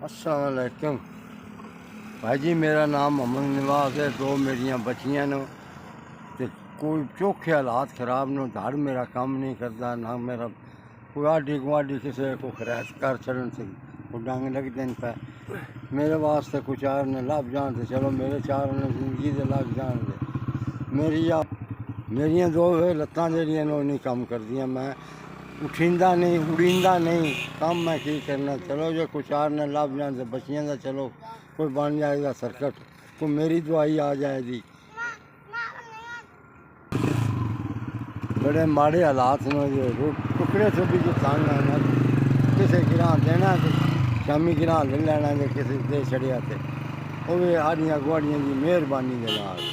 अस्सलाम वालेकुम भाई जी, मेरा नाम मोहम्मद नवाज है। दो मेरियां बच्चियां ने ते कोई चौखे हालात खराब न, धड़ मेरा काम नहीं करता ना। मेरा कोई आडी गुआढ़ी किसी को खरैत कर छड़न से को डंग लग देन पे मेरे वास्ते कुछ चार ने लभ जान ते चलो, मेरे चार ने जिंदगी दे लग जान दे। मेरियां दो लत्तां जेह्ड़ियां नहीं कम करदियां। मैं उठींदा नहीं, उड़ींदा नहीं, कम मैं की करना। चलो जो कुछ चार ने लभ जान ते बच्चियां दा चलो कोई बन जाएगा सर्कट, कोई मेरी दवाई आ जाएगी। बड़े माड़े हालात न, टुकड़े से भी जो तंग आना, किसी गिरां देना तो शामी गिरां ले लैना जे किसी दे छड़िया ते वो भी आड़ियां गुआड़ियां की मेहरबानी दे नाल।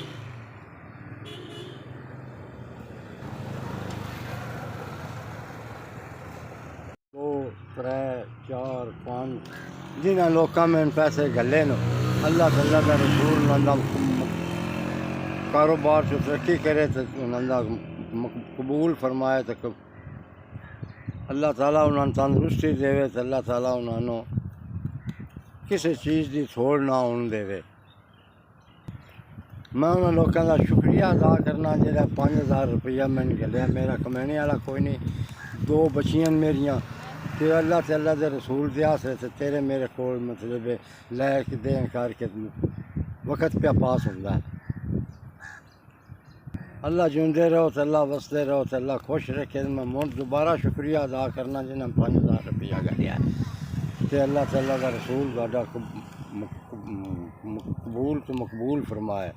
2 3 4 5 जिन्हें लोगों में पैसे गले न, अल्लाह तल्ला का रसूल उन्होंने कारोबार से तरक्की करे तो उन्होंने कबूल फरमाए तो अल्लाह ताला उन्होंने तंदुरुस्ती देवे तो अल्लाह ताला उन्होंने किसी चीज़ की थोड़ ना होने देवे। मैं उन्होंने लोगों का शुक्रिया अदा करना जो 5000 रुपया मैंने गलिया। मेरा कमाने वाला कोई नहीं। 2 बच्चियां मेरियां ते अल्लाह तल्ला दे रसूल दे आसरे ते तेरे मेरे को मतलब लैके देन करके वक्त पे पास होंदा है। अल्लाह जिंदे रहो तो अल्लाह वसते रहो तो अल्लाह खुश रखे। मैं मुड़ दोबारा शुक्रिया अदा करना जिन्हें 5000 रुपया गलिया तो अल्लाह तल्ला का रसूल कबूल तो मकबूल फरमाए।